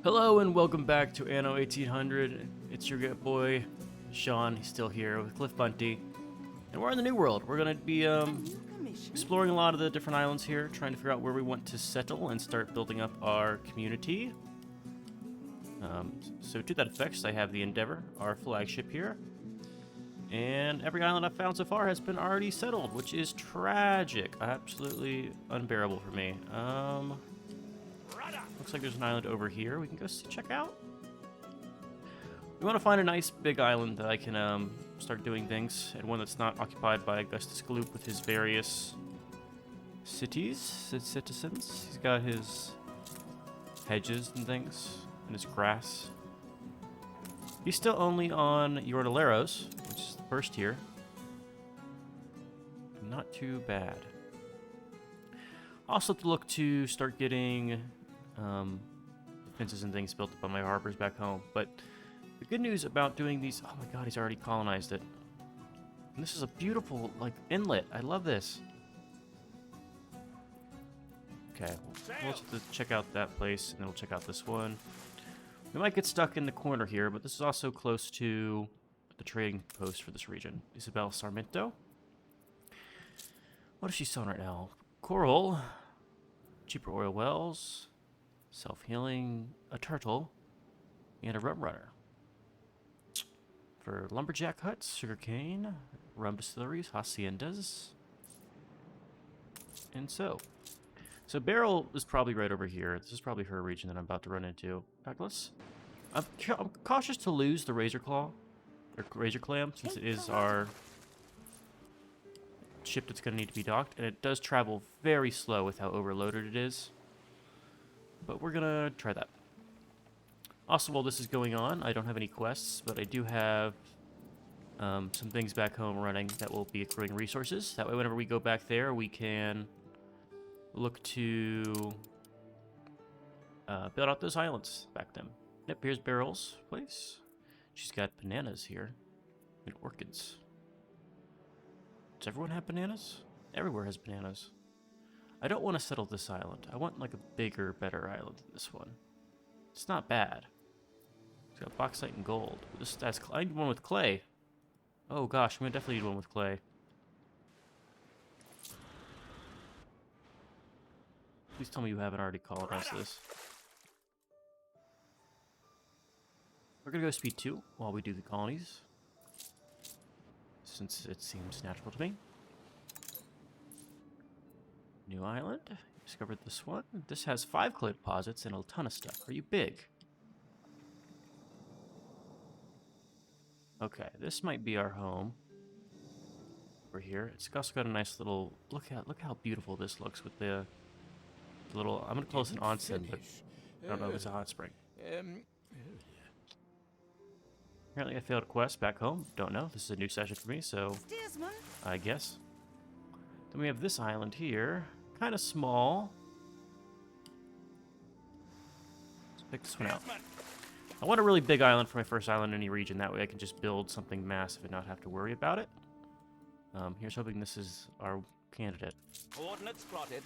Hello and welcome back to Anno 1800. It's your good boy, Sean. He's still here with Cliff Bunty. And we're in the New World. We're going to be exploring a lot of the different islands here, trying to figure out where we want to settle and start building up our community. So to that effect, I have the Endeavor, our flagship here. And every island I've found so far has been already settled, which is tragic. Absolutely unbearable for me. Looks like there's an island over here we can go check out. We want to find a nice big island that I can start doing things, and one that's not occupied by Augustus Gloop with his various citizens. He's got his hedges and things, and his grass. He's still only on Yordaleros, which is the first tier. Not too bad. Also to look to start getting fences and things built up on my harbors back home. But the good news about doing these... Oh my god, he's already colonized it. And this is a beautiful, like, inlet. I love this. Okay, we'll have to check out that place, and then we'll check out this one. We might get stuck in the corner here, but this is also close to the trading post for this region. Isabel Sarmiento. What is she selling right now? Coral, cheaper oil wells, self-healing, a turtle, and a rum runner. For lumberjack huts, sugarcane, rum distilleries, haciendas, and so Beryl is probably right over here. This is probably her region that I'm about to run into. In fact, I'm cautious to lose the Razor Claw, or Razor Clam, since it is our ship that's going to need to be docked, and it does travel very slow with how overloaded it is. But we're going to try that. Also, while this is going on, I don't have any quests, but I do have some things back home running that will be accruing resources. That way, whenever we go back there, we can look to build out those islands back then. Yep, here's Beryl's place. She's got bananas here and orchids. Does everyone have bananas? Everywhere has bananas. I don't want to settle this island. I want like a bigger, better island than this one. It's not bad. It's got bauxite and gold. I need one with clay. Oh gosh, I'm gonna definitely need one with clay. Please tell me you haven't already colonized this. We're gonna go speed 2 while we do the colonies, since it seems natural to me. New island. Discovered this one. This has 5 clay deposits and a ton of stuff. Are you big? Okay, this might be our home. Over here. It's also got a nice little look how beautiful this looks with the little, I'm gonna call this an onsen, but I don't know if it's a hot spring. Apparently I failed a quest back home. Don't know. This is a new session for me, so I guess. Then we have this island here. Kind of small. Let's pick this one out. I want a really big island for my first island in any region. That way I can just build something massive and not have to worry about it. Here's hoping this is our candidate. Coordinates plotted.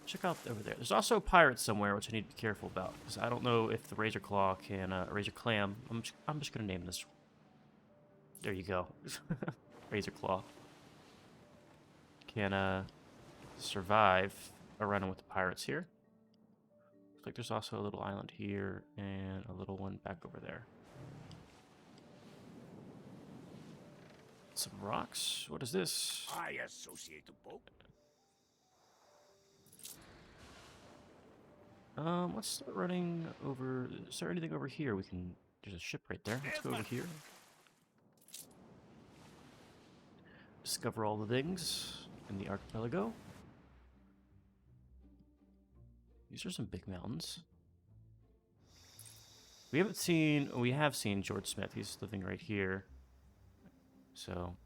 Check out over there. There's also a pirate somewhere, which I need to be careful about, because I don't know if the Razor Claw can, Razor Clam. I'm just gonna name this. There you go. Razor Claw. Can, survive a run-in with the pirates here. Looks like there's also a little island here, and a little one back over there. Some rocks. What is this? I associate the boat. Let's start running over... Is there anything over here we can... There's a ship right there. Let's go over here. Discover all the things in the archipelago. These are some big mountains. We have seen George Smith. He's living right here. So...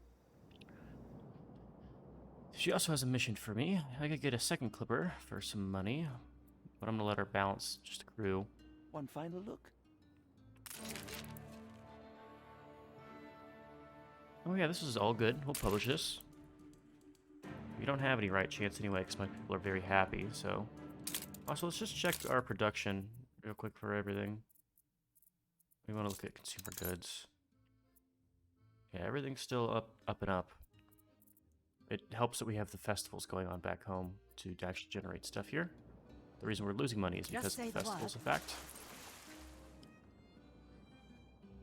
She also has a mission for me. I could get a second clipper for some money. But I'm gonna let her balance just accrue. One final look. Oh yeah, this is all good. We'll publish this. We don't have any right chance anyway, because my people are very happy, so... Also, let's just check our production real quick for everything. We want to look at consumer goods. Yeah, everything's still up and up. It helps that we have the festivals going on back home to actually generate stuff here. The reason we're losing money is because of the festivals, in fact.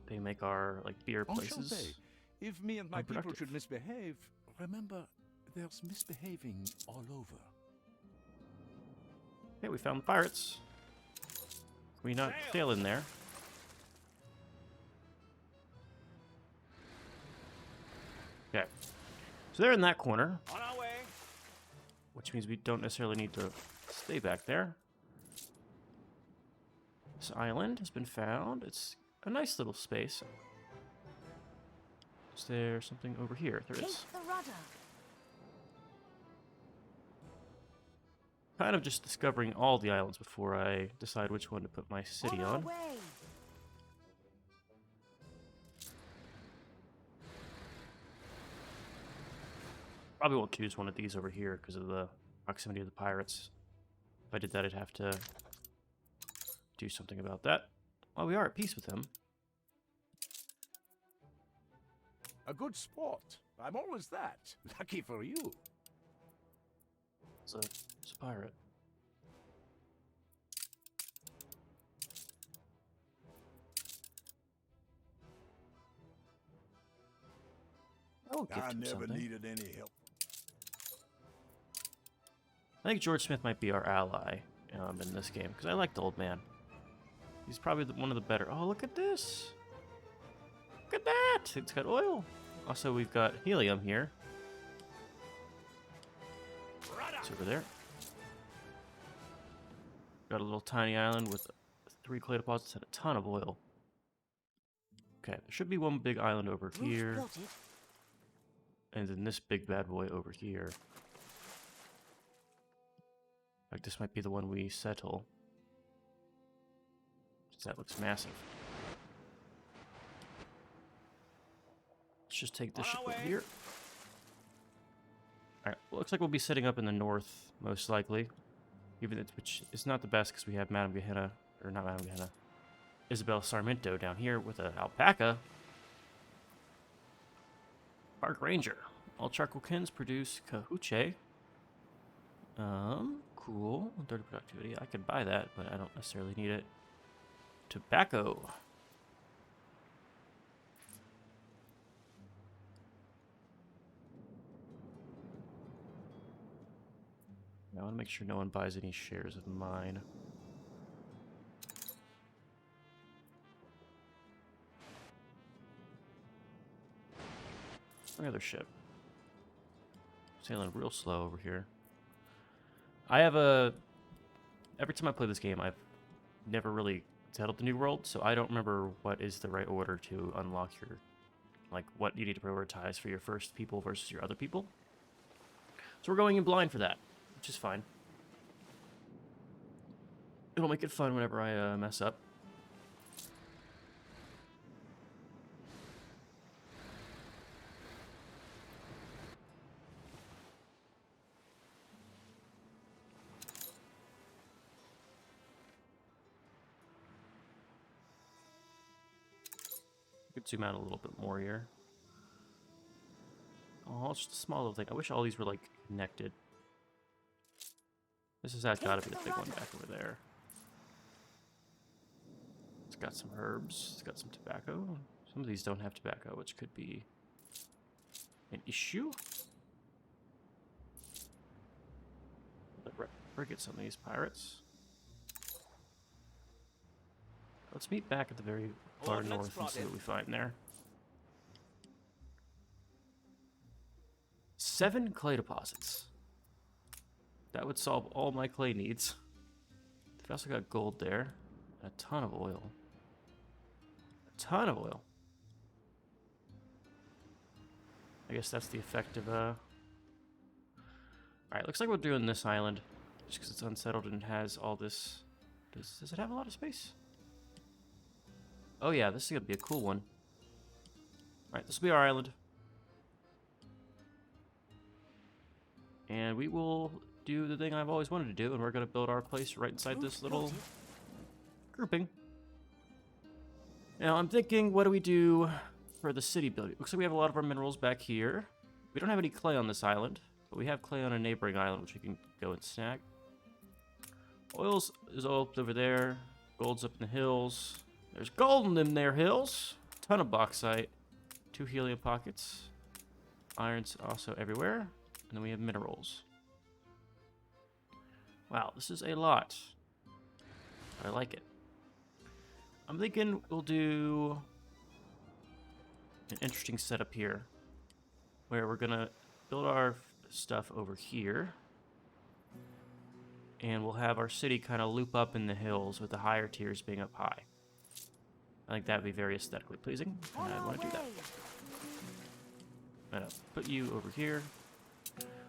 They make our, like, beer places If me and my people unproductive. should misbehave, remember, there's misbehaving all over. Okay, we found the pirates. Can we not sail in there? Okay. So they're in that corner, On our way. which means we don't necessarily need to stay back there. This island has been found. It's a nice little space. Is there something over here? There is. Take the rudder. Kind of just discovering all the islands before I decide which one to put my city our on. way. Probably won't choose one of these over here because of the proximity of the pirates. If I did that, I'd have to do something about that. Well, we are at peace with them. A good sport. I'm always that. Lucky for you. It's a pirate. I'll give I him never something. needed any help. I think George Smith might be our ally in this game because I like the old man. He's probably one of the better. Oh, look at this! Look at that! It's got oil. Also, we've got helium here. It's over there. Got a little tiny island with 3 clay deposits and a ton of oil. Okay, there should be one big island over Roof here, plotted. and then this big bad boy over here. Like, this might be the one we settle. Since that looks massive. Let's just take this On ship our over way. here. Alright, well, looks like we'll be setting up in the north, most likely. Which is not the best because we have Madame Gehenna, or not Madame Gehenna, Isabel Sarmiento down here with an alpaca. Park Ranger. All charcoal kilns produce cahuche. Cool. 30 productivity. I could buy that, but I don't necessarily need it. Tobacco. I want to make sure no one buys any shares of mine. Another ship. Sailing real slow over here. I have a... Every time I play this game, I've never really settled the new world, so I don't remember what is the right order to unlock your... Like, what you need to prioritize for your first people versus your other people. So we're going in blind for that, which is fine. It'll make it fun whenever I mess up. Could zoom out a little bit more here. Oh, it's just a small little thing. I wish all these were, like, connected. This has got to be the big one back over there. It's got some herbs. It's got some tobacco. Some of these don't have tobacco, which could be an issue. Frigate some of these pirates. Let's meet back at the very far Ordnance north and see what we find there. 7 clay deposits. That would solve all my clay needs. We've also got gold there. A ton of oil. A ton of oil. I guess that's the effect of, Alright, looks like we're doing this island. Just because it's unsettled and has all this... Does it have a lot of space? Oh yeah, this is going to be a cool one. Alright, this will be our island. And we will do the thing I've always wanted to do, and we're going to build our place right inside this little grouping. Now, I'm thinking, what do we do for the city building? Looks like we have a lot of our minerals back here. We don't have any clay on this island, but we have clay on a neighboring island, which we can go and snag. Oils is all up over there. Gold's up in the hills. There's gold in them there hills. Ton of bauxite. 2 helium pockets. Iron's also everywhere. And then we have minerals. Wow, this is a lot. I like it. I'm thinking we'll do an interesting setup here, where we're gonna build our stuff over here, and we'll have our city kind of loop up in the hills with the higher tiers being up high. I think that would be very aesthetically pleasing, and I want to do that. I'm gonna put you over here.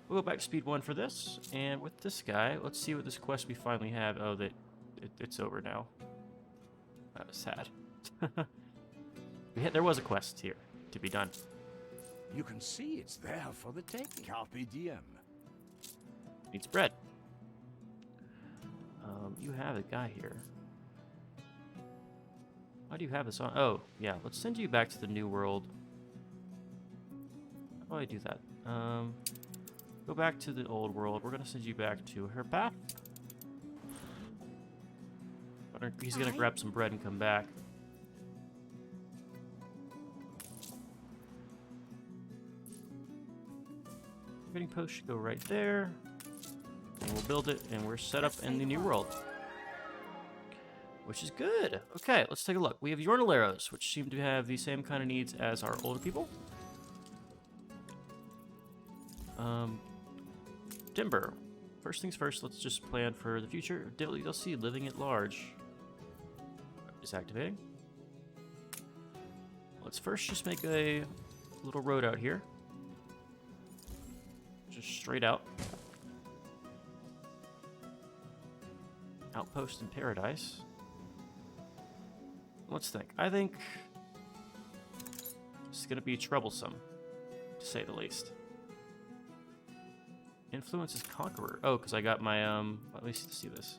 We'll go back to speed 1 for this, and with this guy, let's see what this quest we finally have. Oh, it's over now. That was sad. There was a quest here to be done. You can see it's there for the taking. Carpe diem. Needs bread. You have a guy here. Why do you have this on? Oh, yeah. Let's send you back to the new world. How do I do that? Go back to the old world. We're gonna send you back to her path. He's gonna grab some bread and come back. Trading post should go right there. And we'll build it, and we're set up in the new world. Which is good. Okay, let's take a look. We have Jornaleros, which seem to have the same kind of needs as our older people. Timber. First things first, let's just plan for the future. You'll see living at large is activating. Let's first just make a little road out here. Just straight out. Outpost in paradise. Let's think. I think this is going to be troublesome, to say the least. Influence is conqueror. Oh, because I got my, let me see this.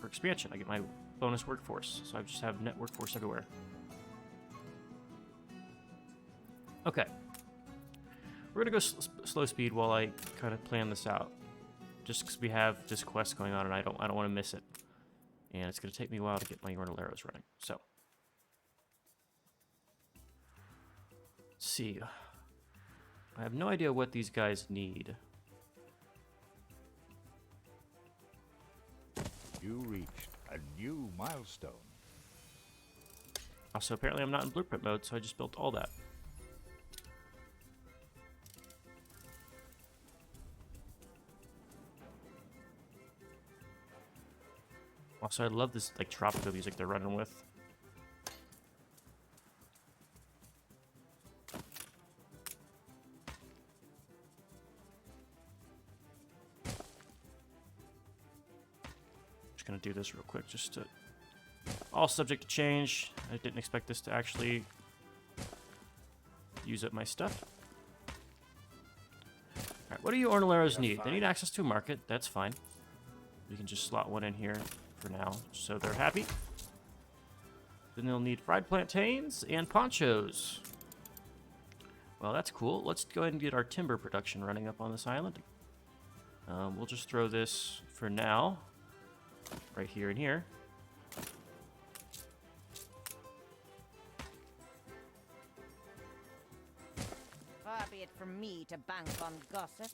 For expansion, I get my bonus workforce. So I just have net workforce everywhere. Okay. We're going to go slow speed while I kind of plan this out. Just because we have this quest going on and I don't want to miss it. And it's going to take me a while to get my Jornaleros running. So. Let's see. I have no idea what these guys need. You reached a new milestone. Also, apparently I'm not in blueprint mode, so I just built all that. Also, I love this like tropical music they're running with. Just gonna do this real quick, just to all subject to change. I didn't expect this to actually use up my stuff. Alright, what do you Jornaleros need? They need access to a market. That's fine. We can just slot one in here for now, so they're happy. Then they'll need fried plantains and ponchos. Well, that's cool. Let's go ahead and get our timber production running up on this island. We'll just throw this for now, right here and here. Far be it from me to bank on gossip.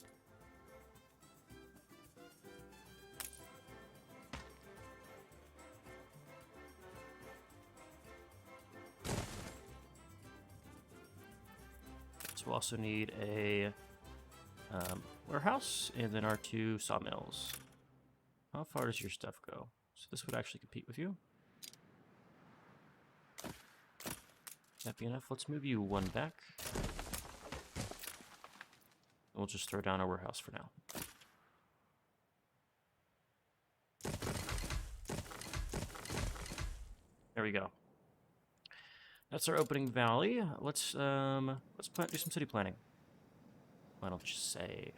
We'll also need a warehouse and then our 2 sawmills. How far does your stuff go? So this would actually compete with you. That be enough? Let's move you 1 back. We'll just throw down our warehouse for now. There we go. That's our opening valley. Let's do some city planning. Why don't you say?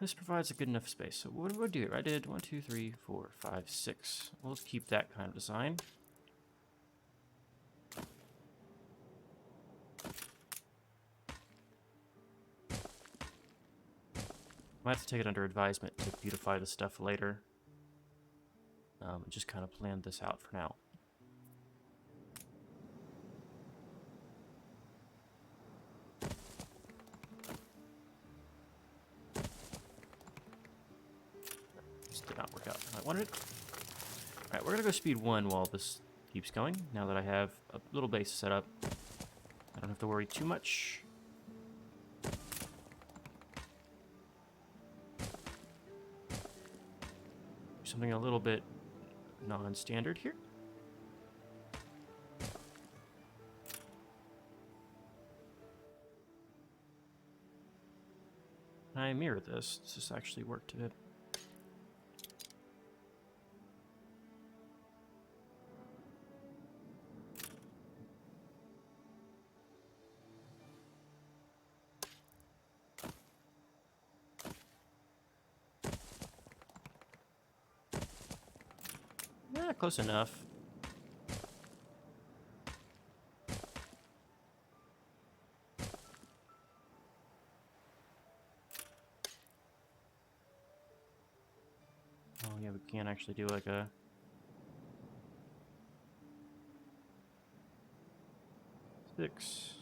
This provides a good enough space. So what do I do? I did 1, 2, 3, 4, 5, 6. We'll keep that kind of design. Might have to take it under advisement to beautify the stuff later. Just kind of planned this out for now. This did not work out how I wanted it. Alright, we're gonna go speed 1 while this keeps going. Now that I have a little base set up, I don't have to worry too much. Something a little bit non-standard here. I mirror this. This actually worked a bit. Yeah, close enough. Oh yeah, we can actually do like a... six.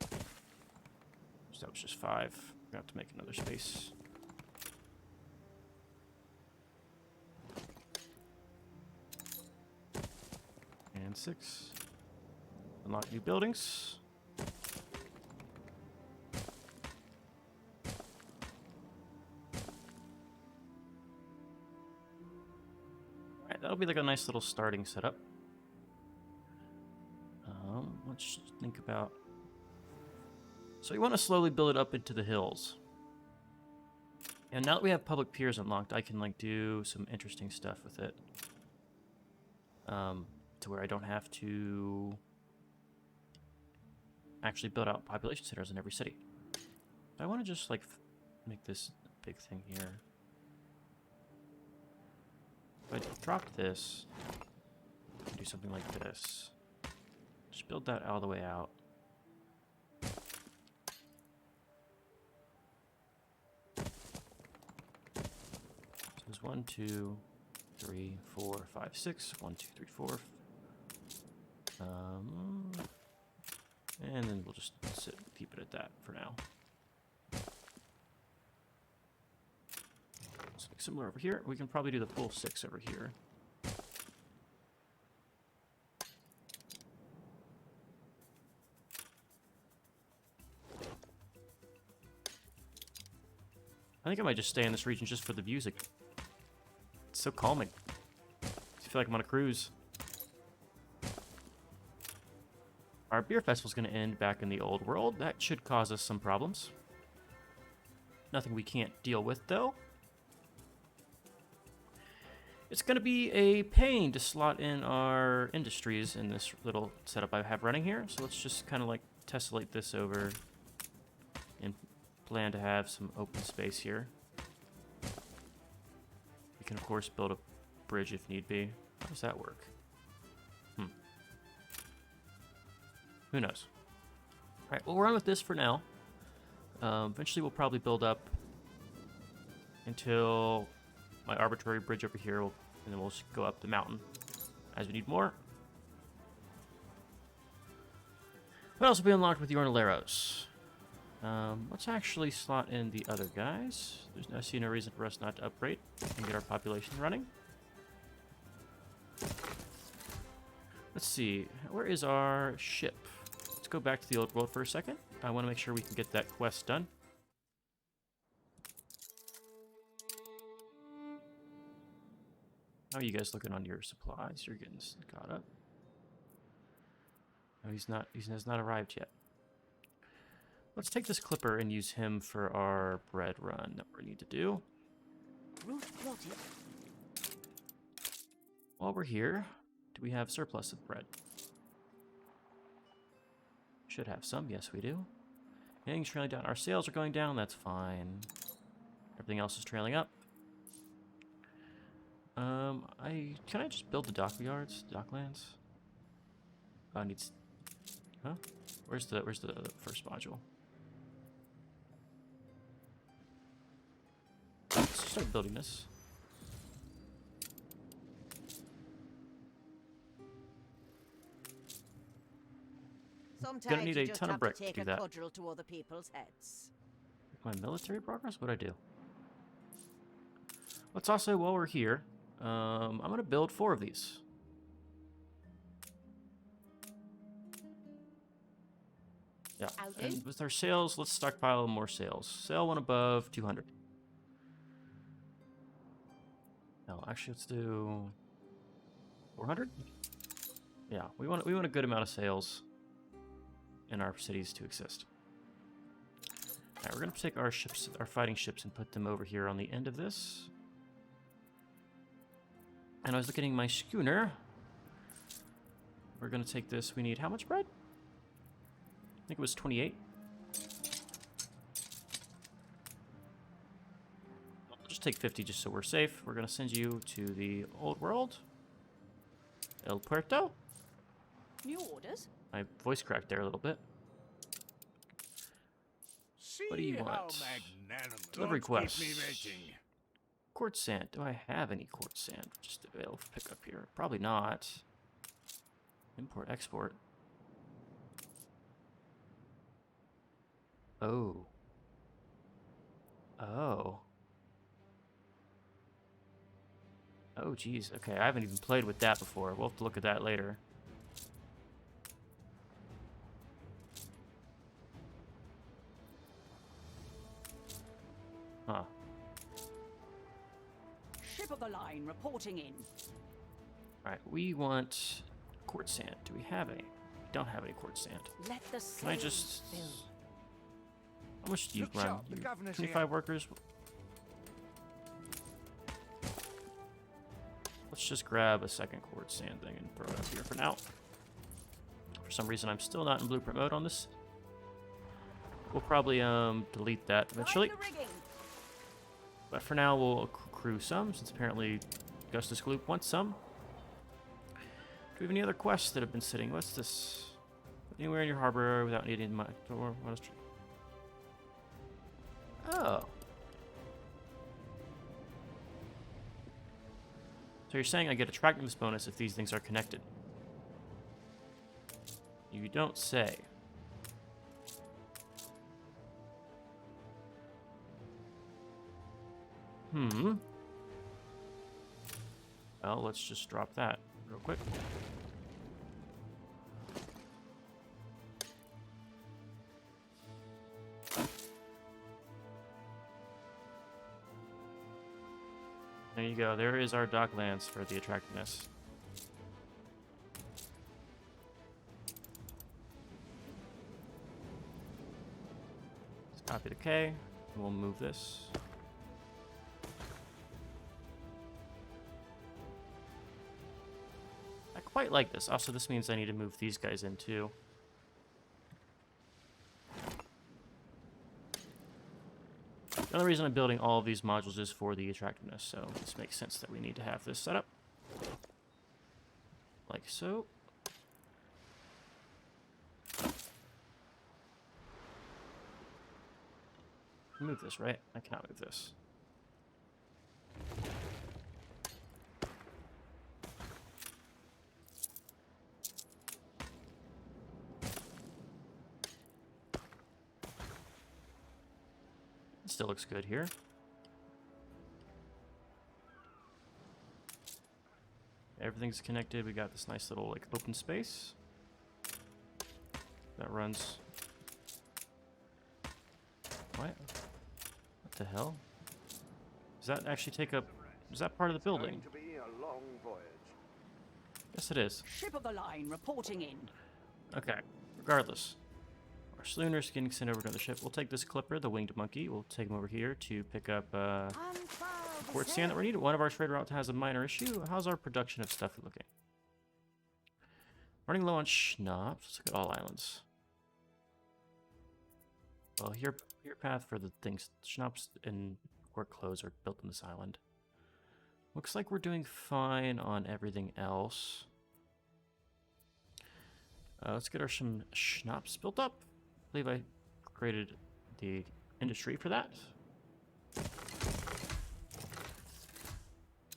So that was just 5. We have to make another space. And 6. Unlock new buildings. Alright, that'll be like a nice little starting setup. Let's think about... So we want to slowly build it up into the hills. And now that we have public piers unlocked, I can like do some interesting stuff with it. To where I don't have to actually build out population centers in every city. I want to just like make this a big thing here. If I drop this, do something like this. Just build that all the way out. So there's 1, 2, 3, 4, 5, 6. 1, 2, 3, 4. And then we'll just keep it at that for now. Something similar over here. We can probably do the full 6 over here. I think I might just stay in this region just for the music. It's so calming. I feel like I'm on a cruise. Our beer festival's going to end back in the old world. That should cause us some problems. Nothing we can't deal with, though. It's going to be a pain to slot in our industries in this little setup I have running here. So let's just kind of like tessellate this over and plan to have some open space here. We can, of course, build a bridge if need be. How does that work? Who knows? Alright, we'll run with this for now. Eventually we'll probably build up until my arbitrary bridge over here, and then we'll just go up the mountain as we need more. What else will be unlocked with the Ornilleros? Let's actually slot in the other guys. I see no reason for us not to upgrade and get our population running. Let's see, where is our ship? Let's go back to the old world for a second. I want to make sure we can get that quest done. How are you guys looking on your supplies? You're getting caught up. No, he's not. He has not arrived yet. Let's take this clipper and use him for our bread run that we need to do. While we're here, do we have surplus of bread? should have some. Yes, we do. Anything's trailing down. Our sales are going down. That's fine. Everything else is trailing up. Can I just build the dockyards, docklands? Oh, it needs. Huh? Where's the first module? Let's start building this. Sometimes need you a just ton of have brick to to take do a that. cudgel to other people's heads. My military progress? What'd I do? Let's also, while we're here, I'm gonna build 4 of these. Yeah, and with our sales, let's stockpile more sales. Sell one above 200. No, actually, let's do 400. Yeah, we want a good amount of sales in our cities to exist. All right, we're gonna take our ships, our fighting ships, and put them over here on the end of this. And I was looking at my schooner. We're gonna take this. We need how much bread? I think it was 28. I'll just take 50 just so we're safe. We're gonna send you to the old world. El Puerto. New orders? My voice cracked there a little bit. See What do you how want? magnanimous. Delivery Don't keep quest. me waiting. Quartz sand. Do I have any quartz sand just available for pickup here? Probably not. Import, export. Oh. Oh. Oh, geez. Okay, I haven't even played with that before. We'll have to look at that later. Huh. Ship of the line reporting in. Alright, we want quartz sand. Do we have any? We don't have any quartz sand. Let the Can I sails just... fill. How much do you Look run? sharp, the You- governor's 25 here. workers? Let's just grab a second quartz sand thing and throw it up here for now. For some reason, I'm still not in blueprint mode on this. We'll probably delete that eventually. Line the rigging. But for now, we'll accrue some, since apparently Justice Gloop wants some. Do we have any other quests that have been sitting? What's this? Anywhere in your harbor without needing much. Oh. So you're saying I get attractiveness bonus if these things are connected? You don't say. Well, let's just drop that real quick. There you go. There is our docklands for the attractiveness. Let's copy the K, and we'll move this. I quite like this. Also, this means I need to move these guys in too. The only reason I'm building all of these modules is for the attractiveness, so this makes sense that we need to have this set up. Like so. Move this, right? I cannot move this. It still looks good here. Everything's connected. We got this nice little like open space that runs. What? What the hell? Does that actually take up? Is that part of the building? Going to be a long voyage. Yes, it is. Ship of the line reporting in. Okay. Regardless, our schooner's getting sent over to the ship. We'll take this clipper, the winged monkey. We'll take him over here to pick up quartz sand that we need. One of our trade routes has a minor issue. How's our production of stuff looking? Running low on schnapps. Let's look at all islands. Well, your path for the things, schnapps and work clothes are built on this island. Looks like we're doing fine on everything else. Let's get our some schnapps built up. I believe I created the industry for that.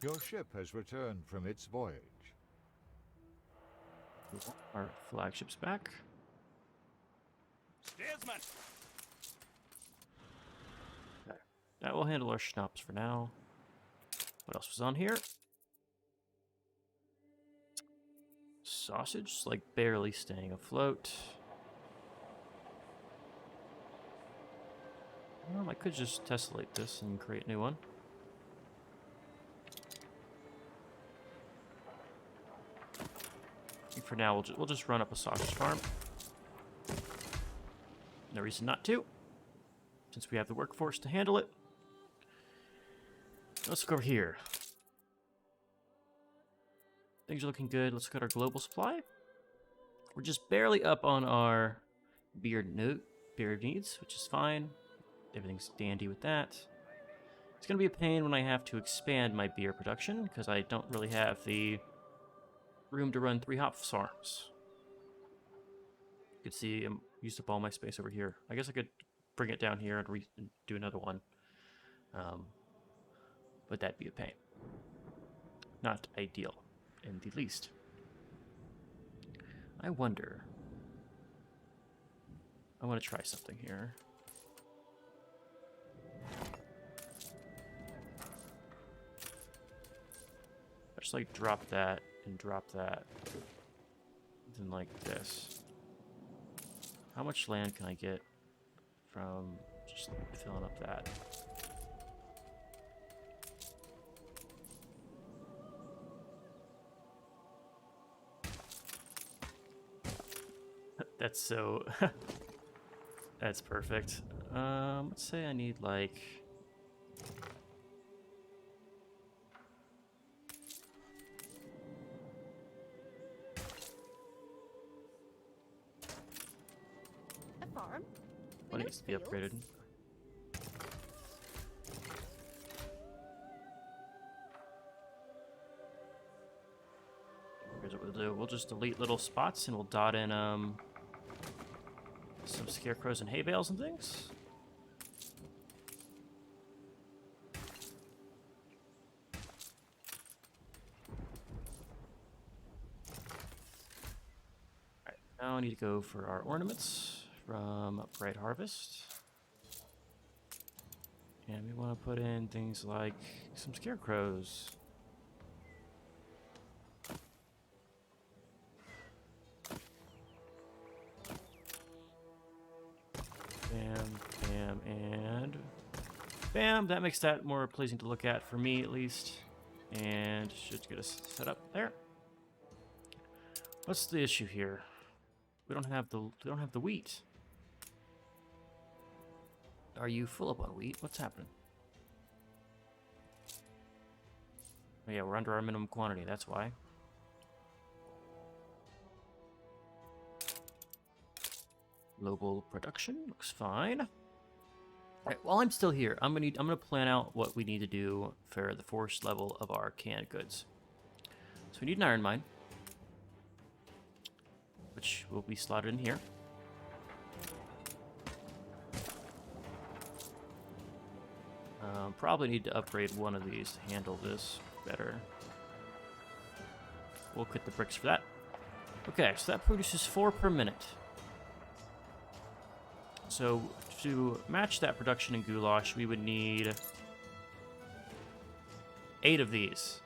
Your ship has returned from its voyage. Our flagship's back. Steersman! Okay. That will handle our schnapps for now. What else was on here? Sausage, like barely staying afloat. I could just tessellate this and create a new one. For now, we'll just run up a sausage farm. No reason not to, since we have the workforce to handle it. Let's go over here. Things are looking good. Let's look at our global supply. We're just barely up on our beer needs, which is fine. Everything's dandy with that. It's going to be a pain when I have to expand my beer production, because I don't really have the room to run 3 hop farms. You can see I'm used up all my space over here. I guess I could bring it down here and do another one. But that'd be a pain. Not ideal, in the least. I wonder. I want to try something here. I just like drop that and drop that. Then like this. How much land can I get from just filling up that? That's so... That's perfect. Let's say I need like... A farm? What needs to be upgraded? Here's what we'll do. We'll just delete little spots and we'll dot in some scarecrows and hay bales and things. Alright, now I need to go for our ornaments from Bright Harvest. And we want to put in things like some scarecrows. Bam, bam, and bam. That makes that more pleasing to look at for me, at least. And should get us set up there. What's the issue here? We don't have the wheat. Are you full up on wheat? What's happening? Oh yeah, we're under our minimum quantity. That's why. Global production looks fine. All right, while I'm still here, I'm gonna plan out what we need to do for the force level of our canned goods. So we need an iron mine, which will be slotted in here. Probably need to upgrade one of these to handle this better. We'll quit the bricks for that. Okay, so that produces 4 per minute. So to match that production in goulash, we would need 8 of these,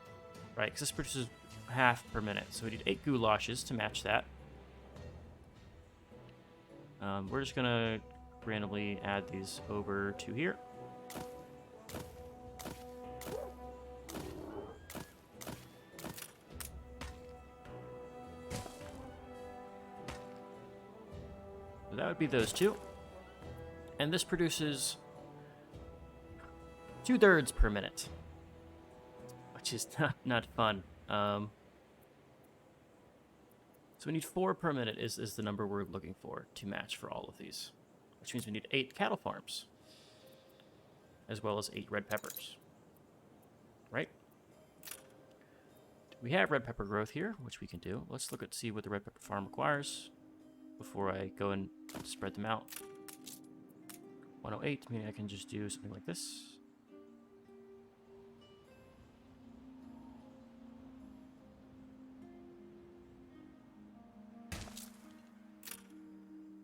right? Because this produces half per minute. So we need 8 goulashes to match that. We're just going to randomly add these over to here. So that would be those 2. And this produces 2/3 per minute, which is not fun. So we need 4 per minute is the number we're looking for to match for all of these. which means we need 8 cattle farms, as well as 8 red peppers. Right? We have red pepper growth here, which we can do. Let's look at see what the red pepper farm requires before I go and spread them out. 108, meaning I can just do something like this.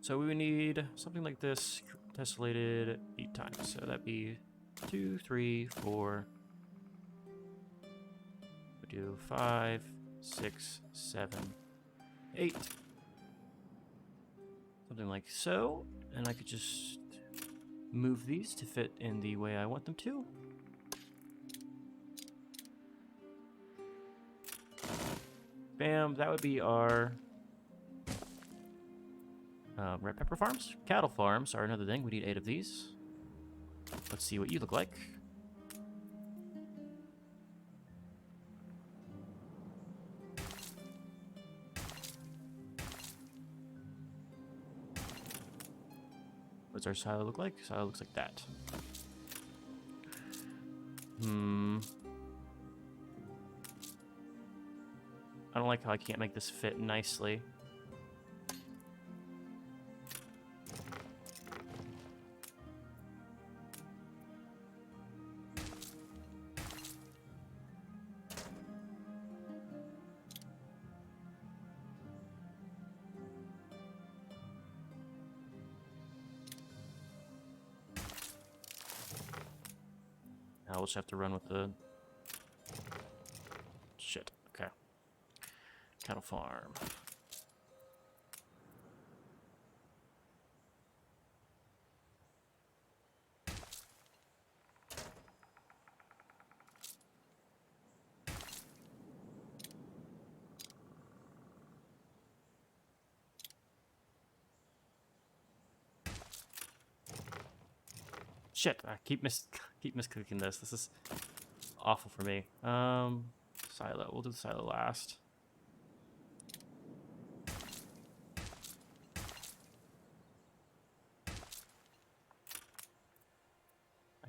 So we would need something like this tessellated 8 times. So that'd be 2, 3, 4. We do 5, 6, 7, 8. Something like so. And I could just move these to fit in the way I want them to. Bam, that would be our red pepper farms. Cattle farms are another thing. We need 8 of these. Let's see what you look like. What's our silo look like? Silo looks like that. I don't like how I can't make this fit nicely. Now we'll just have to run with the... Shit, okay. Cattle farm. Shit, I keep misclicking this. This is awful for me. Silo. We'll do the silo last.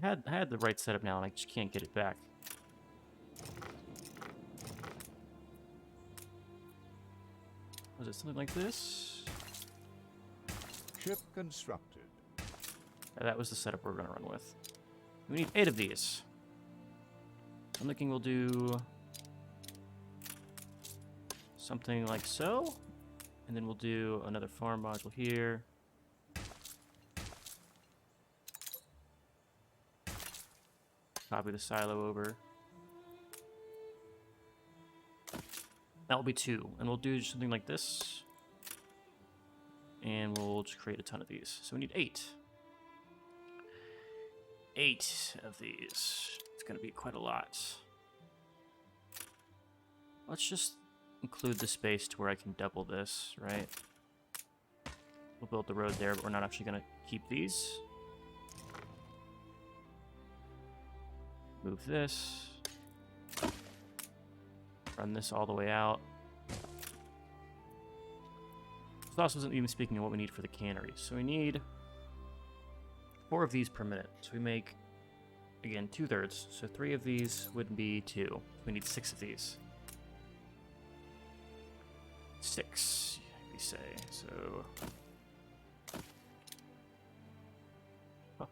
I had the right setup now, and I just can't get it back. Was it something like this? Ship constructed. That was the setup we're going to run with. We need 8 of these. I'm thinking we'll do something like so. And then we'll do another farm module here. Copy the silo over. That will be 2. And we'll do something like this. And we'll just create a ton of these. So we need 8. 8 of these. It's going to be quite a lot. Let's just include the space to where I can double this, right? We'll build the road there, but we're not actually going to keep these. Move this. Run this all the way out. This also isn't even speaking of what we need for the canneries. So we need 4 of these per minute. So we make, again, 2/3. So 3 of these would be 2. We need 6 of these. 6, we say. So...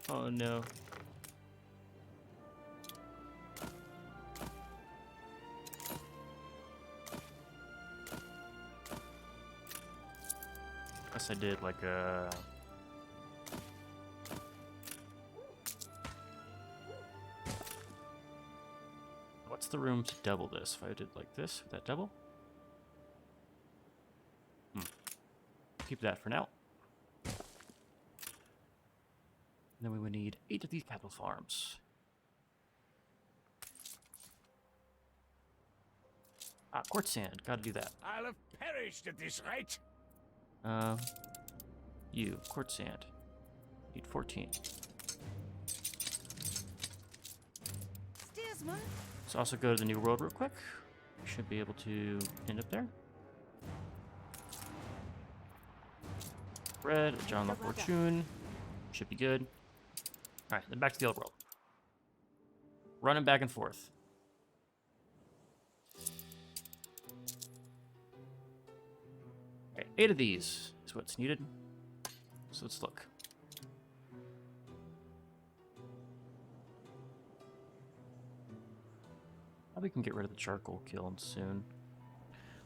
Oh no. Guess I did like a... What's the room to double this? If I did like this, would that double? Keep that for now. And then we would need 8 of these cattle farms. Ah, quartz sand. Gotta do that. I'll have perished at this rate. You, quartz sand. Need 14. Steersman. Let's also go to the new world real quick. We should be able to end up there. Red, John La Fortune. Should be good. Alright, then back to the old world. Running back and forth. Okay, 8 of these is what's needed. So let's look. Probably can get rid of the charcoal kiln soon.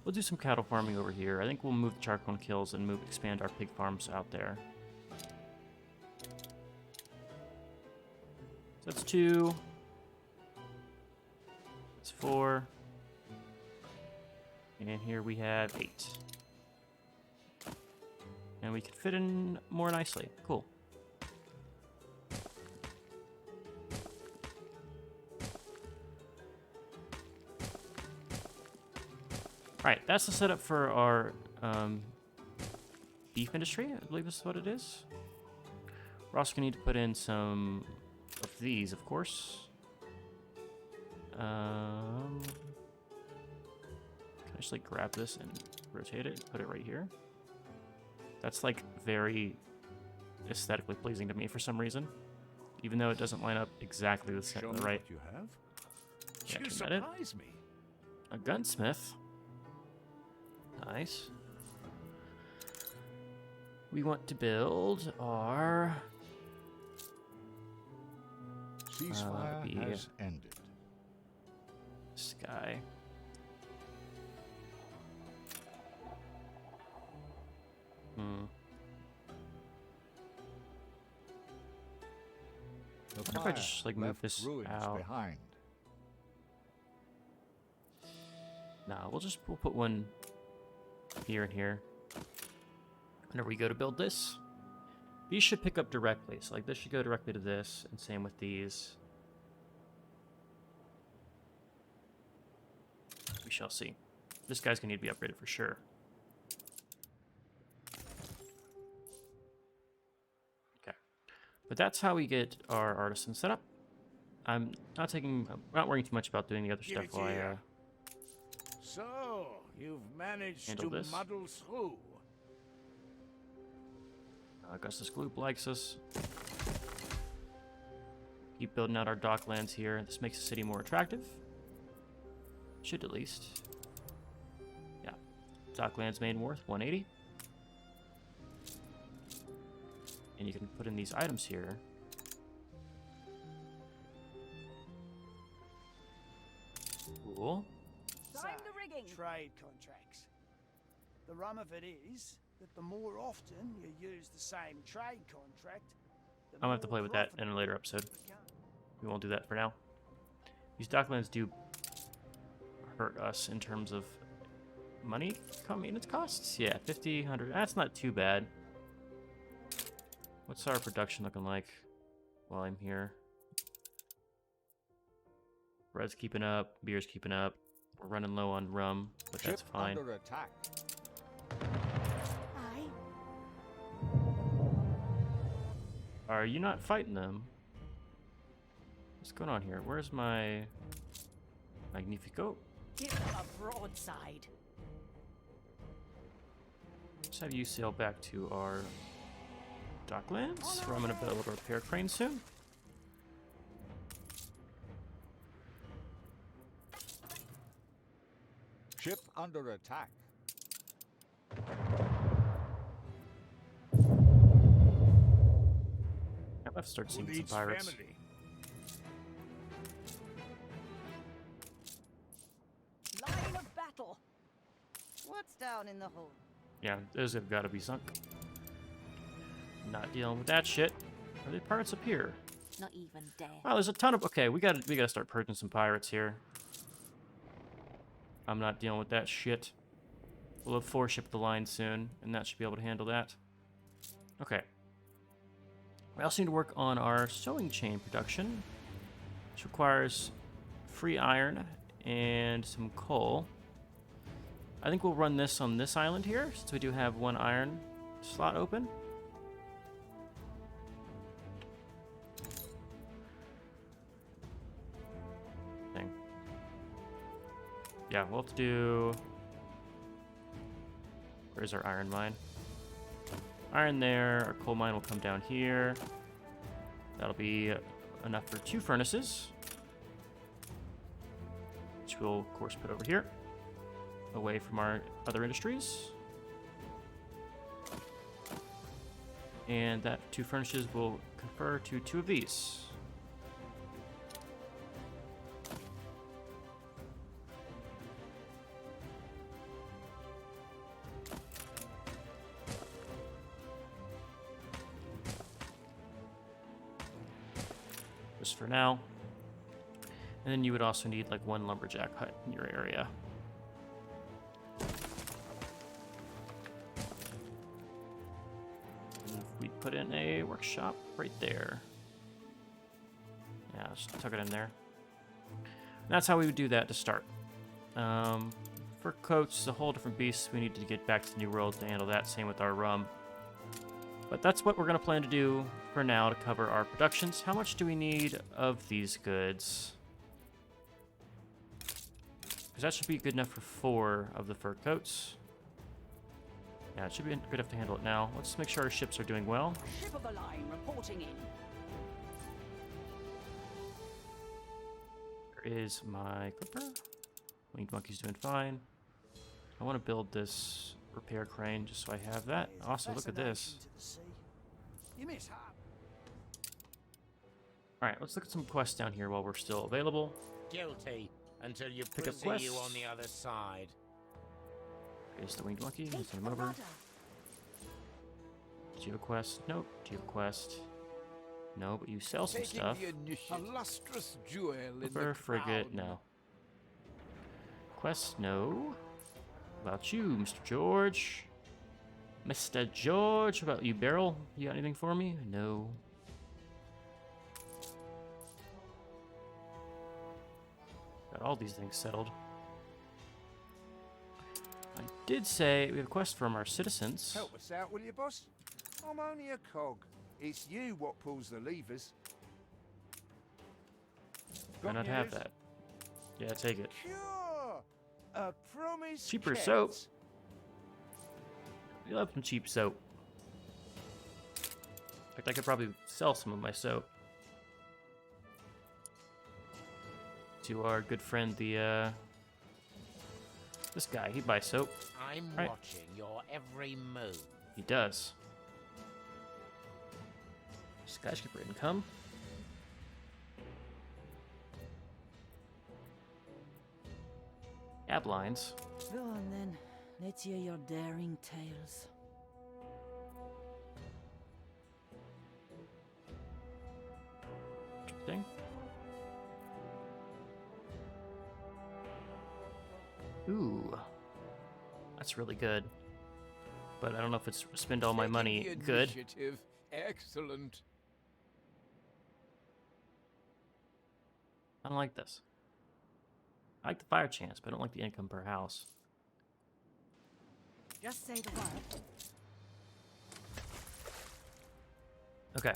We'll do some cattle farming over here. I think we'll move the charcoal kilns and expand our pig farms out there. So that's 2. That's 4. And here we have 8. And we can fit in more nicely. Cool. Alright, that's the setup for our beef industry, I believe is what it is. We're also going to need to put in some of these, of course. Can I just like grab this and rotate it, put it right here? That's like very aesthetically pleasing to me for some reason. Even though it doesn't line up exactly the Show me right. what you have. Yeah, You can I edit? surprise me. A gunsmith. Nice. We want to build our Ceasefire be has ended. sky. The What if I fire just, like, move left this ruins out? behind. Nah, we'll put one here and here. Whenever we go to build this, these should pick up directly. So like this should go directly to this, and same with these. We shall see. This guy's gonna need to be upgraded for sure. Okay, but that's how we get our artisan set up. I'm not worrying too much about doing the other Give stuff it while I here. So, you've managed Handle to this. muddle through. Augustus Gloop likes us. Keep building out our docklands here. This makes the city more attractive. Should at least. Yeah. Docklands made worth 180. And you can put in these items here. Cool. Sign the rigging. Trade contracts. The rum of it is that the more often you use the same trade contract, the I'm gonna have to more play with that in a later profitable episode. it becomes. We won't do that for now. These docklands do hurt us in terms of money maintenance costs. Yeah, 50, 100. That's not too bad. What's our production looking like while I'm here? Bread's keeping up, beer's keeping up. We're running low on rum, but Ship that's fine. under attack. Aye. Are you not fighting them? What's going on here? Where's my Magnifico? Give them a broadside. Let's have you sail back to our docklands, where I'm going to build a repair crane soon. Ship under attack. I have to start Who seeing some needs pirates. family? Line of battle. What's down in the hold? Yeah, those have got to be sunk. Not dealing with that shit. Are there pirates up here? Not even dare. Wow, there's a ton of. Okay, we gotta start purging some pirates here. I'm not dealing with that shit. We'll have 4 ship the line soon, and that should be able to handle that. Okay. We also need to work on our sewing chain production, which requires free iron and some coal. I think we'll run this on this island here, since we do have 1 iron slot open. Thing. Yeah, we'll have to do... Where's our iron mine? iron there. Our coal mine will come down here. That'll be enough for 2 furnaces, which we'll, of course, put over here, away from our other industries. And that 2 furnaces will confer to 2 of these. Just for now. And then you would also need like 1 lumberjack hut in your area. And if we put in a workshop right there. Yeah, just tuck it in there. And that's how we would do that to start. For coats, it's a whole different beast. We need to get back to the New World to handle that. Same with our rum. But that's what we're going to plan to do for now to cover our productions. How much do we need of these goods? Because that should be good enough for 4 of the fur coats. Yeah, it should be good enough to handle it now. Let's make sure our ships are doing well. Ship of the line reporting in. There is my clipper. Winged monkey's doing fine. I want to build this repair crane just so I have that. Also, look at this. You miss half. Alright, let's look at some quests down here while we're still available. Guilty until you Pick up pussy you quests. on the other side. There's the winged monkey. Let's Take send him the over. rudder. Do you have a quest? Nope. Do you have a quest? No, but you sell some Taking stuff. the initiative. A lustrous jewel in the Clipper, frigate, crown. no. Quest, no. What about you, Mr. George? Mr. George, what about you, Beryl? You got anything for me? No. Got all these things settled. I did say we have a quest from our citizens. Help us out, will you, boss? I'm only a cog. It's you what pulls the levers. Why not have that? Yeah, take it. Cure! A promise Cheaper kept. soap. We love some cheap soap. In fact, I could probably sell some of my soap to our good friend, the this guy. He buys soap. I'm Right. watching your every move. He does. Skyscraper income. Cab lines. Go on then. Let's hear your daring tales. Interesting. Ooh. That's really good. But I don't know if it's spend all my Taking money the good. initiative. Excellent. I don't like this. I like the fire chance, but I don't like the income per house. Just say the word. Okay.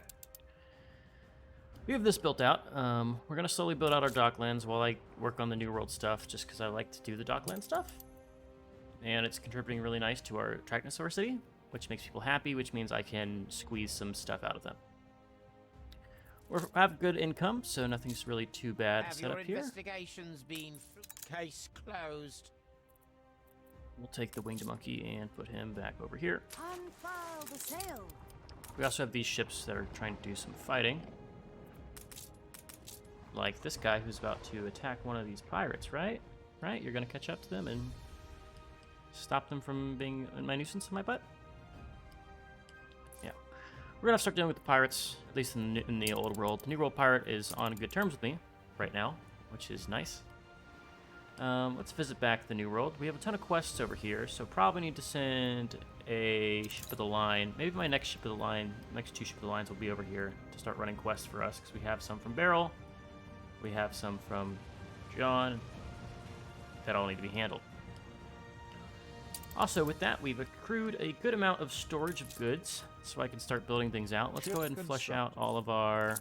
We have this built out. We're going to slowly build out our docklands while I work on the New World stuff, just because I like to do the dockland stuff. And it's contributing really nice to our attractiveness of our city, which makes people happy, which means I can squeeze some stuff out of them. We have good income, so nothing's really too bad Have set your up here. investigations been case closed? We'll take the winged monkey and put him back over here. Unfurl the sail. We also have these ships that are trying to do some fighting. Like this guy who's about to attack one of these pirates, right? Right? You're gonna catch up to them and stop them from being my nuisance in my butt? Yeah. We're gonna start dealing with the pirates, at least in the old world. The New World pirate is on good terms with me right now, which is nice. Let's visit back the New World. We have a ton of quests over here, so probably need to send a ship of the line. Maybe my next ship of the line, next 2 ship of the lines will be over here to start running quests for us, because we have some from Beryl, we have some from John that all need to be handled. Also, with that, we've accrued a good amount of storage of goods, so I can start building things out. Let's go ahead and flesh out all of our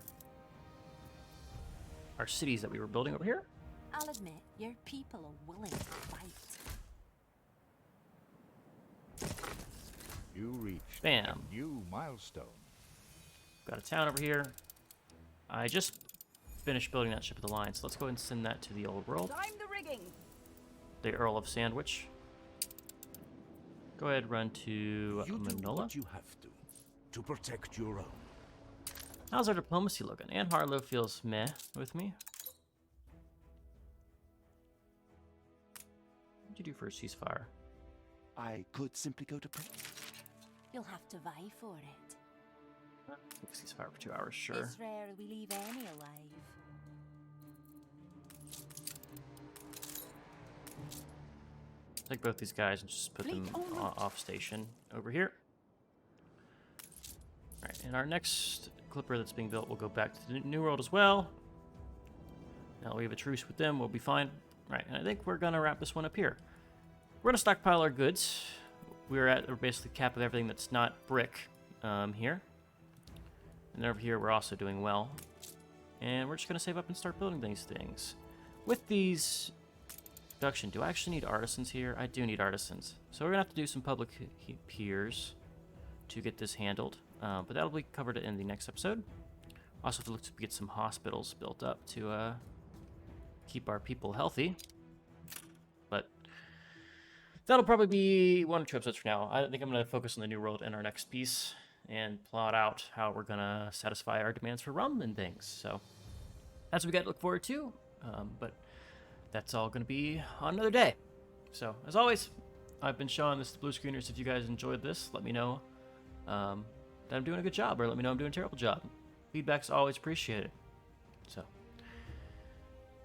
cities that we were building over here. I'll admit, your people are willing to fight. You reached Bam. a new milestone. Got a town over here. I just finished building that ship of the line, so let's go ahead and send that to the old world. Climb the rigging. The Earl of Sandwich. Go ahead, run to You do Manola. what you have to protect your own. How's our diplomacy looking? Anne Harlow feels meh with me. What'd you do for a ceasefire? I could simply go to bed. You'll have to vie for it. Ceasefire for 2 hours, sure. It's rare we leave any alive. Take both these guys and just put them off station over here. Alright, and our next clipper that's being built will go back to the New World as well. Now we have a truce with them, we'll be fine. Right, and I think we're gonna wrap this one up here. We're gonna stockpile our goods. We're at basically cap of everything that's not brick here. And over here we're also doing well. And we're just gonna save up and start building these things. With these production, do I actually need artisans here? I do need artisans. So we're gonna have to do some public piers to get this handled. But that'll be covered in the next episode. Also have to look to get some hospitals built up to keep our people healthy. But that'll probably be 1 or 2 episodes from now. I think I'm going to focus on the New World in our next piece and plot out how we're going to satisfy our demands for rum and things. So that's what we got to look forward to. But that's all going to be on another day. So as always, I've been Sean. This is the Blue Screeners. If you guys enjoyed this, let me know that I'm doing a good job, or let me know I'm doing a terrible job. Feedback's always appreciated. So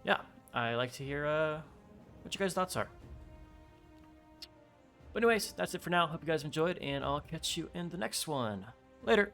yeah, I like to hear what you guys' thoughts are. But anyways, that's it for now. Hope you guys enjoyed, and I'll catch you in the next one. Later.